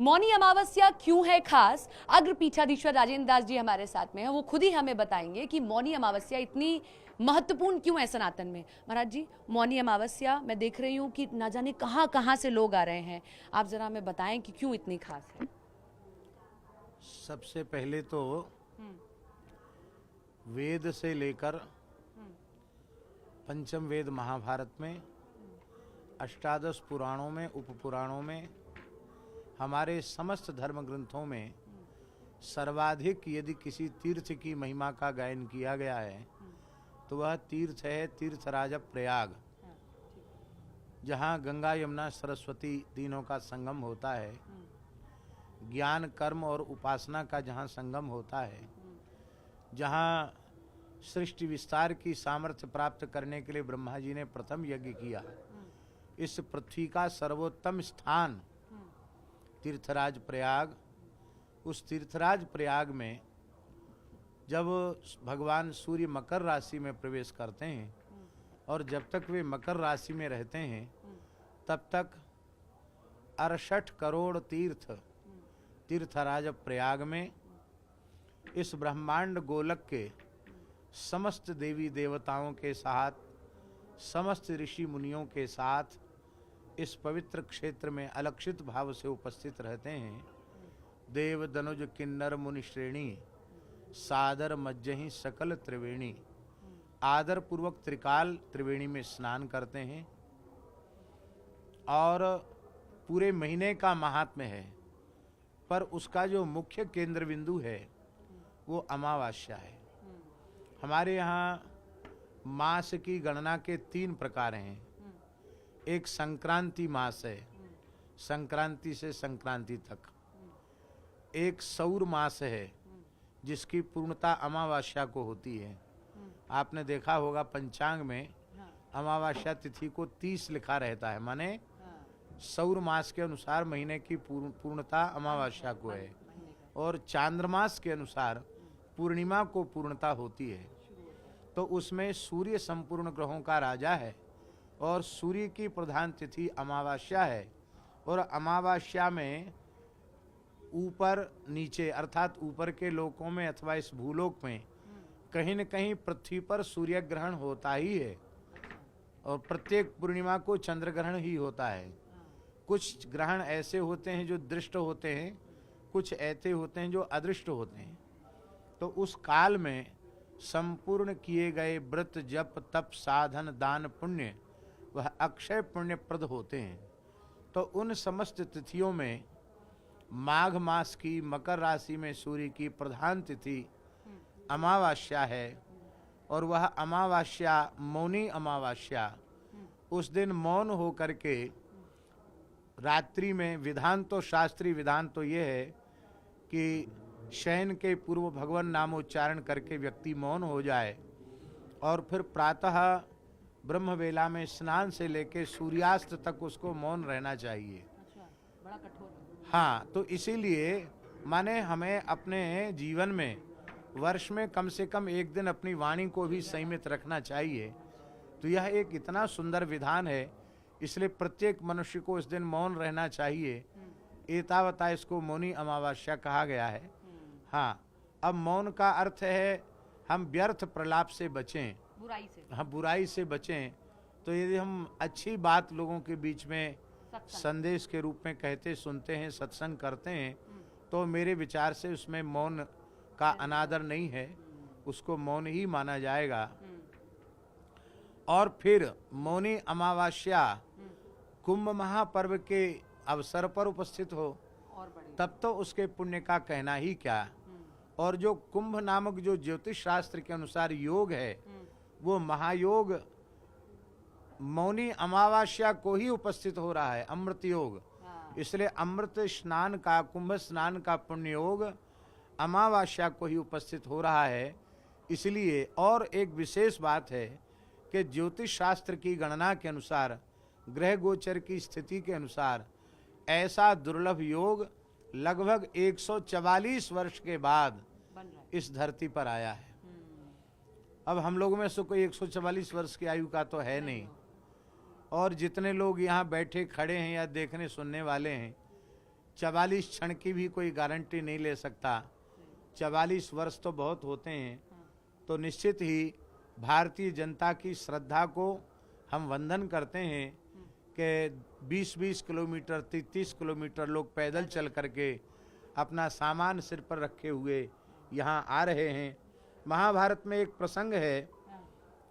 मौनी अमावस्या क्यों है खास? अग्र पीठाधीश्वर राजेंद्र दास जी हमारे साथ में हैं, वो खुद ही हमें बताएंगे कि मौनी अमावस्या इतनी महत्वपूर्ण क्यों है सनातन में। महाराज जी, मौनी अमावस्या मैं देख रही हूँ कि ना जाने कहाँ कहाँ से लोग आ रहे हैं, आप जरा हमें बताएं कि क्यों इतनी खास है। सबसे पहले तो वेद से लेकर पंचम वेद महाभारत में, अष्टादश पुराणों में, उपपुराणों में, हमारे समस्त धर्म ग्रंथों में सर्वाधिक यदि किसी तीर्थ की महिमा का गायन किया गया है तो वह तीर्थ है तीर्थराज प्रयाग, जहाँ गंगा यमुना सरस्वती तीनों का संगम होता है, ज्ञान कर्म और उपासना का जहाँ संगम होता है, जहाँ सृष्टि विस्तार की सामर्थ्य प्राप्त करने के लिए ब्रह्मा जी ने प्रथम यज्ञ किया। इस पृथ्वी का सर्वोत्तम स्थान तीर्थराज प्रयाग। उस तीर्थराज प्रयाग में जब भगवान सूर्य मकर राशि में प्रवेश करते हैं और जब तक वे मकर राशि में रहते हैं तब तक 68 करोड़ तीर्थ तीर्थराज प्रयाग में इस ब्रह्मांड गोलक के समस्त देवी देवताओं के साथ, समस्त ऋषि मुनियों के साथ इस पवित्र क्षेत्र में अलक्षित भाव से उपस्थित रहते हैं। देव दनुज किन्नर मुनि श्रेणी सादर मज्जहि सकल त्रिवेणी, आदर पूर्वक त्रिकाल त्रिवेणी में स्नान करते हैं। और पूरे महीने का महात्म्य है, पर उसका जो मुख्य केंद्र बिंदु है वो अमावस्या है। हमारे यहाँ मास की गणना के 3 प्रकार हैं। एक संक्रांति मास है, संक्रांति से संक्रांति तक। एक सौर मास है जिसकी पूर्णता अमावस्या को होती है। आपने देखा होगा पंचांग में अमावस्या तिथि को 30 लिखा रहता है, माने सौर मास के अनुसार महीने की पूर्णता अमावस्या को है, और चांद्रमास के अनुसार पूर्णिमा को पूर्णता होती है। तो उसमें सूर्य संपूर्ण ग्रहों का राजा है और सूर्य की प्रधान तिथि अमावस्या है। और अमावस्या में ऊपर नीचे अर्थात ऊपर के लोकों में अथवा इस भूलोक में कहीं न कहीं पृथ्वी पर सूर्य ग्रहण होता ही है, और प्रत्येक पूर्णिमा को चंद्र ग्रहण ही होता है। कुछ ग्रहण ऐसे होते हैं जो दृष्ट होते हैं, कुछ ऐसे होते हैं जो अदृष्ट होते हैं। तो उस काल में संपूर्ण किए गए व्रत जप तप साधन दान पुण्य वह अक्षय पुण्य प्रद होते हैं। तो उन समस्त तिथियों में माघ मास की मकर राशि में सूर्य की प्रधान तिथि अमावस्या है, और वह अमावस्या मौनी अमावस्या। उस दिन मौन हो करके रात्रि में विधान तो शास्त्रीय विधान तो ये है कि शयन के पूर्व भगवान नामोच्चारण करके व्यक्ति मौन हो जाए, और फिर प्रातः ब्रह्म वेला में स्नान से लेकर सूर्यास्त तक उसको मौन रहना चाहिए। अच्छा, बड़ा कठोर। हाँ, तो इसीलिए माने हमें अपने जीवन में वर्ष में कम से कम एक दिन अपनी वाणी को भी संयमित रखना चाहिए। तो यह एक इतना सुंदर विधान है, इसलिए प्रत्येक मनुष्य को इस दिन मौन रहना चाहिए। एतावता इसको मौनी अमावस्या कहा गया है। हाँ, अब मौन का अर्थ है हम व्यर्थ प्रलाप से बचें, बुराई से। हाँ, बुराई से बचें। तो यदि हम अच्छी बात लोगों के बीच में संदेश के रूप में कहते सुनते हैं, सत्संग करते हैं, तो मेरे विचार से उसमें मौन का अनादर नहीं है, उसको मौन ही माना जाएगा। और फिर मौनी अमावस्या कुंभ महापर्व के अवसर पर उपस्थित हो तब तो उसके पुण्य का कहना ही क्या। और जो कुंभ नामक जो ज्योतिष शास्त्र के अनुसार योग है वो महायोग मौनी अमावस्या को ही उपस्थित हो रहा है, अमृत योग। इसलिए अमृत स्नान का, कुंभ स्नान का पुण्य योग अमावस्या को ही उपस्थित हो रहा है। इसलिए और एक विशेष बात है कि ज्योतिष शास्त्र की गणना के अनुसार, ग्रह गोचर की स्थिति के अनुसार ऐसा दुर्लभ योग लगभग 144 वर्ष के बाद इस धरती पर आया है। अब हम लोगों में से कोई 144 वर्ष की आयु का तो है नहीं, और जितने लोग यहाँ बैठे खड़े हैं या देखने सुनने वाले हैं, 44 क्षण की भी कोई गारंटी नहीं ले सकता। 44 वर्ष तो बहुत होते हैं, तो निश्चित ही भारतीय जनता की श्रद्धा को हम वंदन करते हैं कि 20-20 किलोमीटर 30 किलोमीटर लोग पैदल चल करके अपना सामान सिर पर रखे हुए यहाँ आ रहे हैं। महाभारत में एक प्रसंग है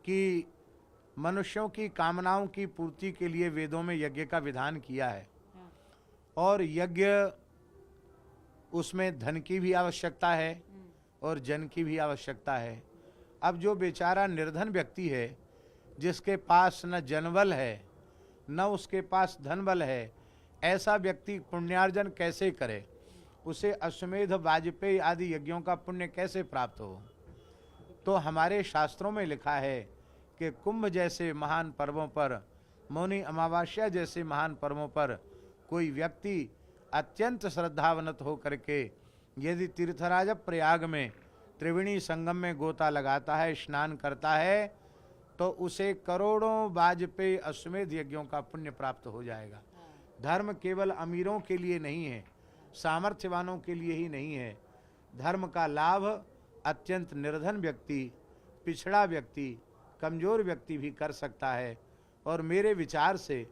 कि मनुष्यों की कामनाओं की पूर्ति के लिए वेदों में यज्ञ का विधान किया है, और यज्ञ उसमें धन की भी आवश्यकता है और जन की भी आवश्यकता है। अब जो बेचारा निर्धन व्यक्ति है, जिसके पास न जनबल है न उसके पास धन बल है, ऐसा व्यक्ति पुण्यार्जन कैसे करे? उसे अश्वमेध वाजपेयी आदि यज्ञों का पुण्य कैसे प्राप्त हो? तो हमारे शास्त्रों में लिखा है कि कुंभ जैसे महान पर्वों पर, मौनी अमावस्या जैसे महान पर्वों पर कोई व्यक्ति अत्यंत श्रद्धावनत हो करके यदि तीर्थराज प्रयाग में त्रिवेणी संगम में गोता लगाता है, स्नान करता है, तो उसे करोड़ों वाजपेयी अश्वमेध यज्ञों का पुण्य प्राप्त हो जाएगा। धर्म केवल अमीरों के लिए नहीं है, सामर्थ्यवानों के लिए ही नहीं है। धर्म का लाभ अत्यंत निर्धन व्यक्ति, पिछड़ा व्यक्ति, कमजोर व्यक्ति भी कर सकता है। और मेरे विचार से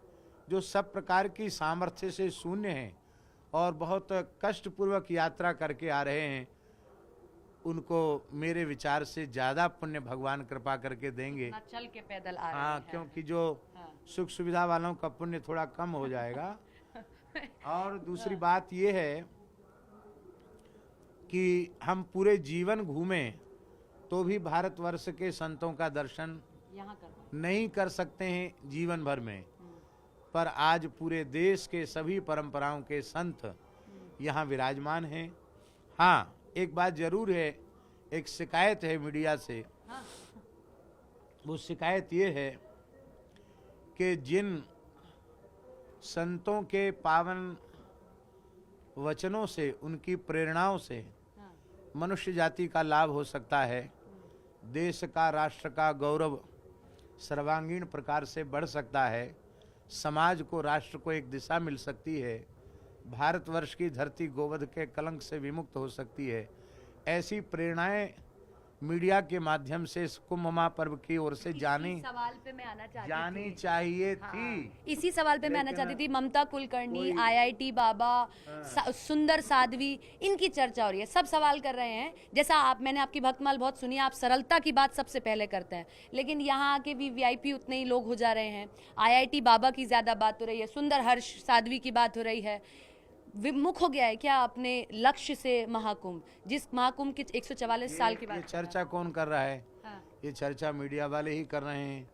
जो सब प्रकार की सामर्थ्य से शून्य हैं और बहुत कष्टपूर्वक यात्रा करके आ रहे हैं, उनको मेरे विचार से ज़्यादा पुण्य भगवान कृपा करके देंगे। चल के पैदल आ रहे हाँ, हैं। क्योंकि जो सुख सुविधा वालों का पुण्य थोड़ा कम हो जाएगा। और दूसरी बात ये है कि हम पूरे जीवन घूमें तो भी भारतवर्ष के संतों का दर्शन यहाँ नहीं कर सकते हैं जीवन भर में। पर आज पूरे देश के सभी परंपराओं के संत यहाँ विराजमान हैं। हाँ, एक बात जरूर है, एक शिकायत है मीडिया से। वो शिकायत ये है कि जिन संतों के पावन वचनों से, उनकी प्रेरणाओं से मनुष्य जाति का लाभ हो सकता है, देश का, राष्ट्र का गौरव सर्वांगीण प्रकार से बढ़ सकता है, समाज को, राष्ट्र को एक दिशा मिल सकती है, भारतवर्ष की धरती गोवध के कलंक से विमुक्त हो सकती है, ऐसी प्रेरणाएं मीडिया के माध्यम से इस कुंभ महापर्व की ओर से जानी चाहिए थी। इसी सवाल पे मैं आना चाहती थी। ममता कुलकर्णी, IIT बाबा, सुंदर साध्वी, इनकी चर्चा हो रही है, सब सवाल कर रहे हैं। जैसा मैंने आपकी भक्तमाल बहुत सुनी, आप सरलता की बात सबसे पहले करते हैं, लेकिन यहाँ आके भी VIP उतने ही लोग हो जा रहे हैं। IIT बाबा की ज्यादा बात हो रही है, सुंदर हर्ष साध्वी की बात हो रही है। विमुख हो गया है क्या अपने लक्ष्य से महाकुंभ, जिस महाकुंभ की 144 साल की बात? ये चर्चा कौन कर रहा है? ये चर्चा मीडिया वाले ही कर रहे हैं।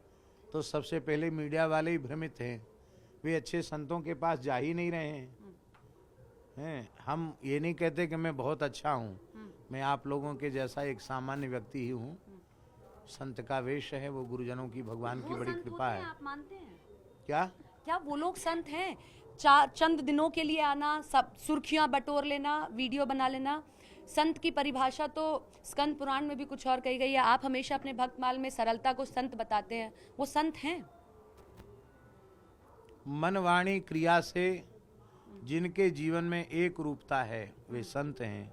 तो सबसे पहले मीडिया वाले ही भ्रमित हैं, वे अच्छे संतों के पास जा ही नहीं रहे हैं। हम ये नहीं कहते कि मैं बहुत अच्छा हूँ, मैं आप लोगों के जैसा एक सामान्य व्यक्ति ही हूँ। संत का वेश है, वो गुरुजनों की, भगवान की बड़ी कृपा है। आप मानते हैं क्या वो लोग संत हैं? चंद दिनों के लिए आना, सब सुर्खियां बटोर लेना, वीडियो बना लेना। संत की परिभाषा तो स्कंद पुराण में भी कुछ और कही गई है। आप हमेशा अपने भक्तमाल में सरलता को संत बताते हैं, वो संत हैं? मन वाणी क्रिया से जिनके जीवन में एक रूपता है वे संत हैं।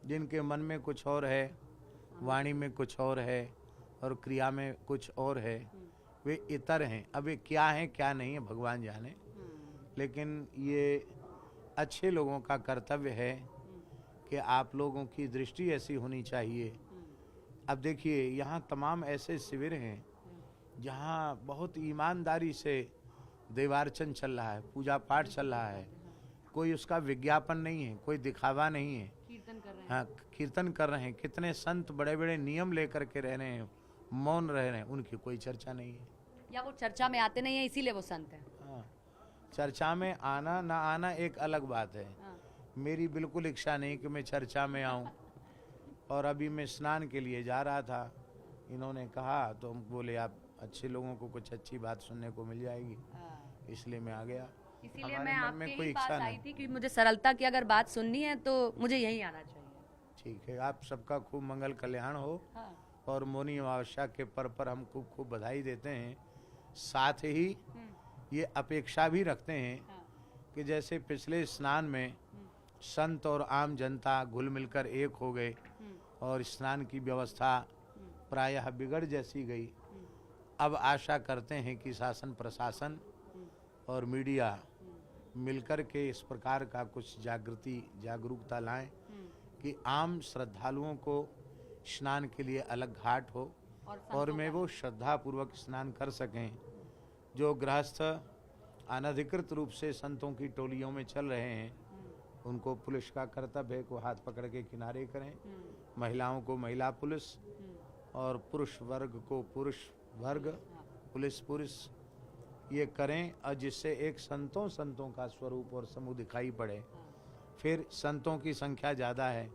जिनके मन में कुछ और है, वाणी में कुछ और है और क्रिया में कुछ और है, वे इतर हैं। अब ये क्या है क्या नहीं है भगवान जाने, लेकिन ये अच्छे लोगों का कर्तव्य है कि आप लोगों की दृष्टि ऐसी होनी चाहिए। अब देखिए, यहाँ तमाम ऐसे शिविर हैं जहाँ बहुत ईमानदारी से देवार्चन चल रहा है, पूजा पाठ चल रहा है, कोई उसका विज्ञापन नहीं है, कोई दिखावा नहीं है। कीर्तन कर रहे हैं। हाँ, कीर्तन कर रहे हैं। कितने संत बड़े बड़े नियम लेकर के रह रहे हैं, मौन रह रहे हैं, उनकी कोई चर्चा नहीं है। या वो चर्चा में आते नहीं है इसीलिए वो संत हैं? हाँ, चर्चा में आना ना आना एक अलग बात है। मेरी बिल्कुल इच्छा नहीं कि मैं चर्चा में आऊं। और अभी मैं स्नान के लिए जा रहा था, इन्होंने कहा तो बोले आप अच्छे लोगों को कुछ अच्छी बात सुनने को मिल जाएगी, इसलिए मैं आ गया। इसीलिए मैं आपके ही पास आई थी कि मुझे सरलता की अगर बात सुननी है तो मुझे यहीं आना चाहिए। ठीक है, आप सबका खूब मंगल कल्याण हो। और मौनी अमावस्या के पर्व पर हम खूब खूब बधाई देते हैं। साथ ही ये अपेक्षा भी रखते हैं कि जैसे पिछले स्नान में संत और आम जनता घुल मिलकर एक हो गए और स्नान की व्यवस्था प्रायः बिगड़ जैसी गई, अब आशा करते हैं कि शासन प्रशासन और मीडिया मिलकर के इस प्रकार का कुछ जागरूकता लाएं कि आम श्रद्धालुओं को स्नान के लिए अलग घाट हो और में वो श्रद्धा पूर्वक स्नान कर सकें। जो गृहस्थ अनधिकृत रूप से संतों की टोलियों में चल रहे हैं, उनको पुलिस का कर्तव्य है को हाथ पकड़ के किनारे करें, महिलाओं को महिला पुलिस और पुरुष वर्ग को पुरुष वर्ग पुलिस ये करें, और जिससे एक संतों का स्वरूप और समूह दिखाई पड़े। फिर संतों की संख्या ज़्यादा है,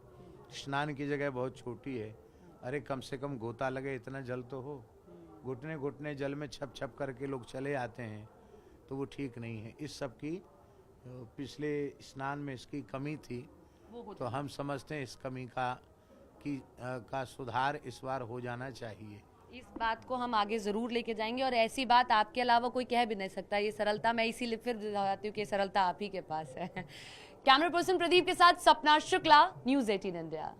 स्नान की जगह बहुत छोटी है, अरे कम से कम गोता लगे इतना जल तो हो। घुटने घुटने जल में छप छप करके लोग चले आते हैं, तो वो ठीक नहीं है। इस सब की पिछले स्नान में इसकी कमी थी, तो हम समझते हैं इस कमी का सुधार इस बार हो जाना चाहिए। इस बात को हम आगे जरूर लेके जाएंगे और ऐसी बात आपके अलावा कोई कह भी नहीं सकता। ये सरलता, मैं इसीलिए फिर दोहराती हूँ कि सरलता आप ही के पास है। कैमरा पर्सन प्रदीप के साथ सपना शुक्ला, न्यूज़ 18 इंडिया।